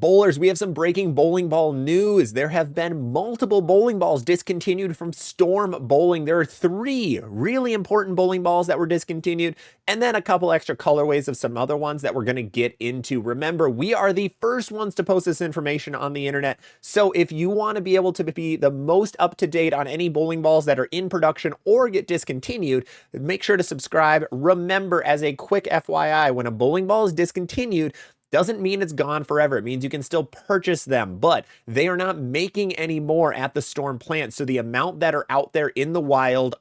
Bowlers, we have some breaking bowling ball news. There have been multiple bowling balls discontinued from Storm Bowling. There are three really important bowling balls that were discontinued, and then a couple extra colorways of some other ones that we're going to get into. Remember, we are the first ones to post this information on the internet, so if you want to be able to be the most up to date on any bowling balls that are in production or get discontinued, make sure to subscribe. Remember, as a quick FYI, when a bowling ball is discontinued, doesn't mean it's gone forever. It means you can still purchase them, but they are not making any more at the Storm plant. So the amount that are out there in the wild,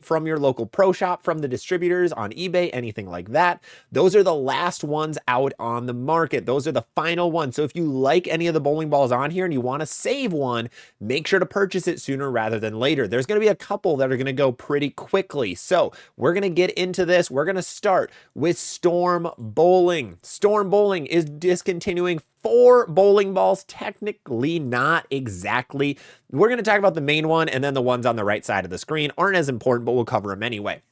from your local pro shop, from the distributors on eBay, anything like that, those are the last ones out on the market. Those are the final ones. So if you like any of the bowling balls on here and you want to save one, make sure to purchase it sooner rather than later. There's going to be a couple that are going to go pretty quickly. So we're going to get into this. We're going to start with Storm Bowling. Storm Bowling is discontinuing 4 bowling balls, technically not exactly. We're going to talk about the main one, and then the ones on the right side of the screen aren't as important, but we'll cover them anyway.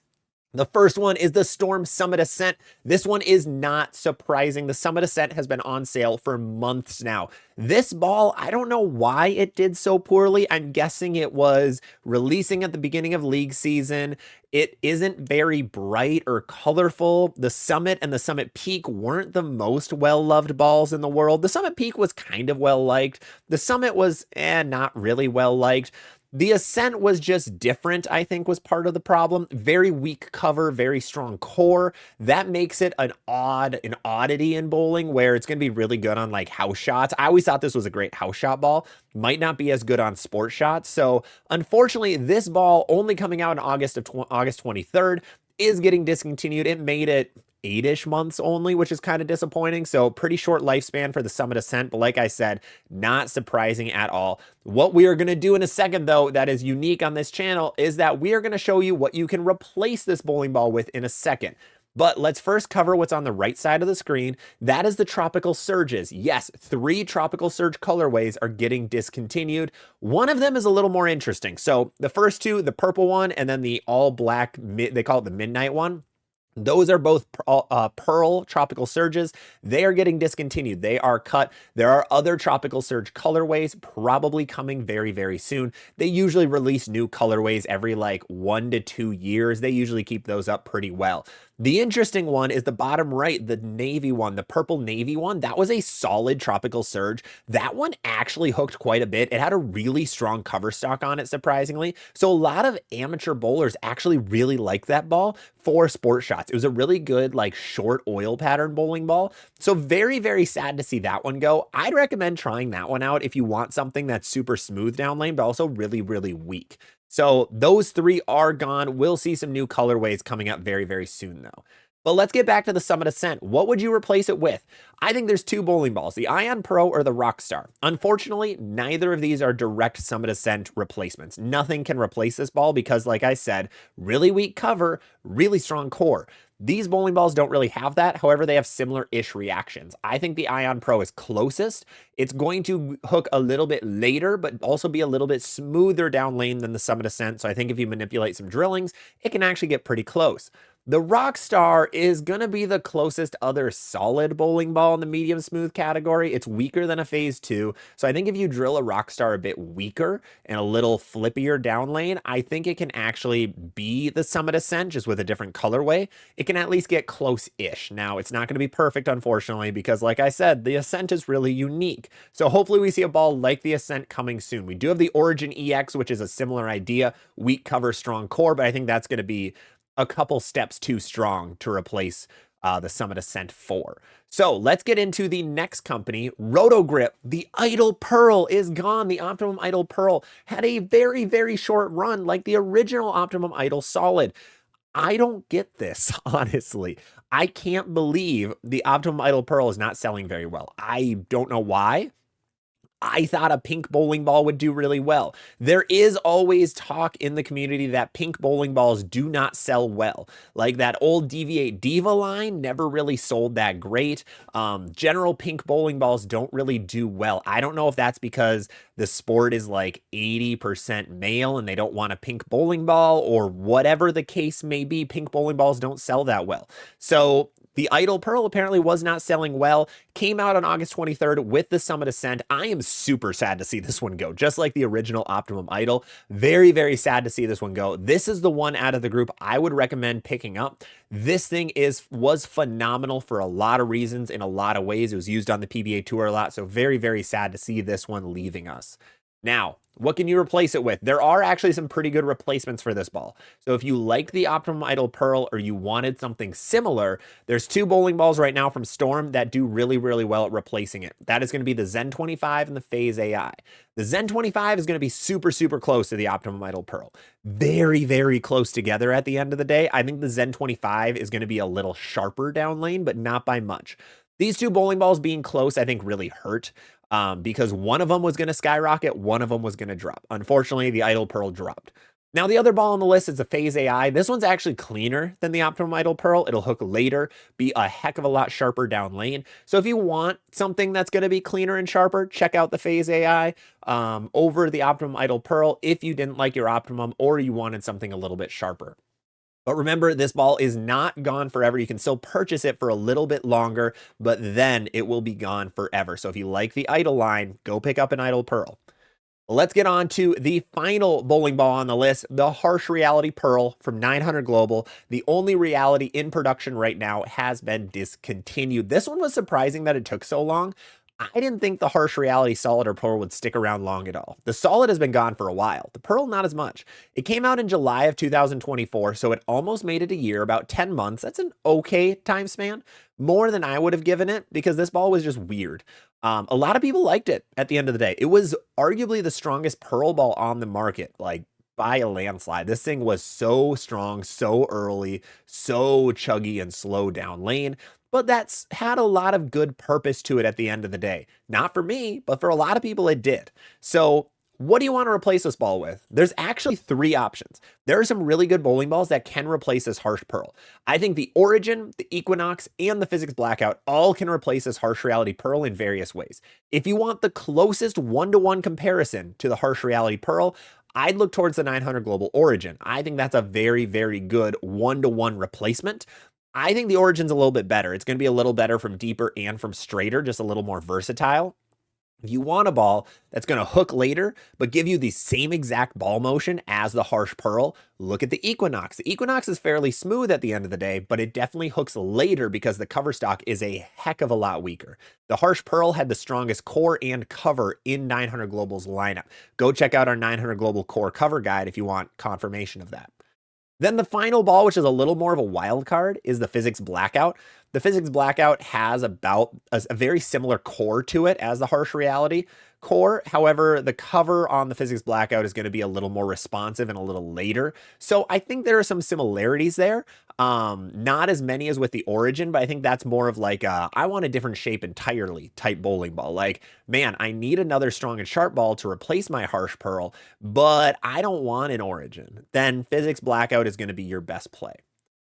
The first one is the Storm Summit Ascent. This one is not surprising. The Summit Ascent has been on sale for months now. This ball, I don't know why it did so poorly. I'm guessing it was releasing at the beginning of league season. It isn't very bright or colorful. The Summit and the Summit Peak weren't the most well-loved balls in the world. The Summit Peak was kind of well-liked. The Summit was not really well-liked. The Ascent was just different, I think, was part of the problem. Very weak cover, very strong core. That makes it an oddity in bowling where it's going to be really good on like house shots. I always thought this was a great house shot ball. Might not be as good on sport shots. So unfortunately, this ball only coming out in August 23rd is getting discontinued. It made it 8-ish months only, which is kind of disappointing. So pretty short lifespan for the Summit Ascent, but like I said, not surprising at all. What we are going to do in a second, though, that is unique on this channel is that we are going to show you what you can replace this bowling ball with in a second. But let's first cover what's on the right side of the screen. That is the Tropical Surges. Yes, 3 Tropical Surge colorways are getting discontinued. One of them is a little more interesting. So the first 2, the purple one and then the all black, they call it the midnight one. Those are both Pearl Tropical Surges. They are getting discontinued. They are cut. There are other Tropical Surge colorways probably coming very, very soon. They usually release new colorways every like 1 to 2 years. They usually keep those up pretty well. The interesting one is the bottom right, the navy one, the purple navy one. That was a solid Tropical Surge. That one actually hooked quite a bit. It had a really strong cover stock on it, surprisingly. So a lot of amateur bowlers actually really like that ball for sport shots. It was a really good, like, short oil pattern bowling ball. So very, very sad to see that one go. I'd recommend trying that one out if you want something that's super smooth down lane, but also really, really weak. So those 3 are gone. We'll see some new colorways coming up very, very soon, though. But let's get back to the Summit Ascent. What would you replace it with? I think there's 2 bowling balls, the Ion Pro or the Rockstar. Unfortunately, neither of these are direct Summit Ascent replacements. Nothing can replace this ball because, like I said, really weak cover, really strong core. These bowling balls don't really have that. However, they have similar-ish reactions. I think the Ion Pro is closest. It's going to hook a little bit later, but also be a little bit smoother down lane than the Summit Ascent. So I think if you manipulate some drillings, it can actually get pretty close. The Rockstar is going to be the closest other solid bowling ball in the medium smooth category. It's weaker than a Phase 2. So I think if you drill a Rockstar a bit weaker and a little flippier down lane, I think it can actually be the Summit Ascent just with a different colorway. It can at least get close-ish. Now, it's not going to be perfect, unfortunately, because like I said, the Ascent is really unique. So hopefully we see a ball like the Ascent coming soon. We do have the Origin EX, which is a similar idea. Weak cover, strong core, but I think that's going to be a couple steps too strong to replace the Summit Ascent 4. So let's get into the next company, Roto Grip. The Idle Pearl is gone. The Optimum Idle Pearl had a very, very short run like the original Optimum Idle Solid. I don't get this, honestly. I can't believe the Optimum Idle Pearl is not selling very well. I don't know why. I thought a pink bowling ball would do really well. There is always talk in the community that pink bowling balls do not sell well. Like that old Deviate Diva line never really sold that great. General pink bowling balls don't really do well. I don't know if that's because the sport is like 80% male and they don't want a pink bowling ball or whatever the case may be. Pink bowling balls don't sell that well. So The Idle Pearl apparently was not selling well, came out on August 23rd with the Summit Ascent. I am super sad to see this one go, just like the original Optimum Idle. Very, very sad to see this one go. This is the one out of the group I would recommend picking up. This thing was phenomenal for a lot of reasons in a lot of ways. It was used on the PBA Tour a lot, so very, very sad to see this one leaving us. Now, what can you replace it with? There are actually some pretty good replacements for this ball. So if you like the Optimum Idle Pearl or you wanted something similar, there's two bowling balls right now from Storm that do really, really well at replacing it. That is going to be the Zen 25 and the Phase AI. The Zen 25 is going to be super, super close to the Optimum Idle Pearl. Very, very close together at the end of the day. I think the Zen 25 is going to be a little sharper down lane, but not by much. These two bowling balls being close, I think, really hurt. Because one of them was going to skyrocket, one of them was going to drop. Unfortunately, the Idle Pearl dropped. Now, the other ball on the list is the Phase AI. This one's actually cleaner than the Optimum Idle Pearl. It'll hook later, be a heck of a lot sharper down lane. So if you want something that's going to be cleaner and sharper, check out the Phase AI over the Optimum Idle Pearl if you didn't like your Optimum or you wanted something a little bit sharper. But remember, this ball is not gone forever. You can still purchase it for a little bit longer, but then it will be gone forever. So if you like the Idle line, go pick up an Idle Pearl. Let's get on to the final bowling ball on the list, the Harsh Reality Pearl from 900 Global. The only reality in production right now has been discontinued. This one was surprising that it took so long. I didn't think the Harsh Reality Solid or Pearl would stick around long at all. The Solid has been gone for a while. The Pearl, not as much. It came out in July of 2024, so it almost made it a year, about 10 months. That's an okay time span. More than I would have given it because this ball was just weird. A lot of people liked it at the end of the day. It was arguably the strongest Pearl ball on the market, like by a landslide. This thing was so strong, so early, so chuggy and slow down lane. But that's had a lot of good purpose to it at the end of the day. Not for me, but for a lot of people it did. So what do you want to replace this ball with? There's actually three options. There are some really good bowling balls that can replace this Harsh Pearl. I think the Origin, the Equinox, and the Physics Blackout all can replace this Harsh Reality Pearl in various ways. If you want the closest one-to-one comparison to the Harsh Reality Pearl, I'd look towards the 900 Global Origin. I think that's a very, very good one-to-one replacement. I think the Origin's a little bit better. It's going to be a little better from deeper and from straighter, just a little more versatile. If you want a ball that's going to hook later, but give you the same exact ball motion as the Harsh Pearl, look at the Equinox. The Equinox is fairly smooth at the end of the day, but it definitely hooks later because the cover stock is a heck of a lot weaker. The Harsh Pearl had the strongest core and cover in 900 Global's lineup. Go check out our 900 Global core cover guide if you want confirmation of that. Then the final ball, which is a little more of a wild card, is the Physics Blackout. The Physics Blackout has about a very similar core to it as the Harsh Reality core. However, the cover on the Physics Blackout is going to be a little more responsive and a little later. So I think there are some similarities there. Not as many as with the Origin, but I think that's more of like I want a different shape entirely type bowling ball. Like, man, I need another strong and sharp ball to replace my Harsh Pearl, but I don't want an Origin. Then Physics Blackout is going to be your best play.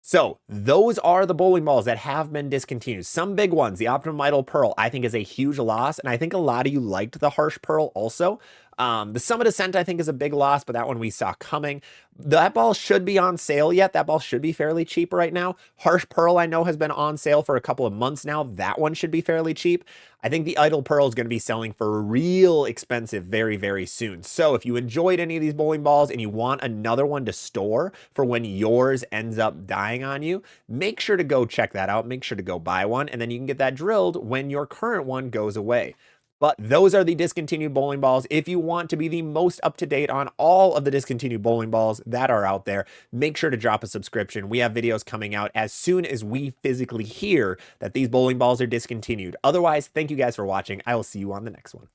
So those are the bowling balls that have been discontinued. Some big ones. The Optimum Idle Pearl, I think, is a huge loss. And I think a lot of you liked the Harsh Pearl also. The Summit Ascent, I think, is a big loss, but that one we saw coming. That ball should be on sale yet. That ball should be fairly cheap right now. Harsh Pearl, I know, has been on sale for a couple of months now. That one should be fairly cheap. I think the Idle Pearl is going to be selling for real expensive very, very soon. So if you enjoyed any of these bowling balls and you want another one to store for when yours ends up dying on you, make sure to go check that out. Make sure to go buy one, and then you can get that drilled when your current one goes away. But those are the discontinued bowling balls. If you want to be the most up-to-date on all of the discontinued bowling balls that are out there, make sure to drop a subscription. We have videos coming out as soon as we physically hear that these bowling balls are discontinued. Otherwise, thank you guys for watching. I will see you on the next one.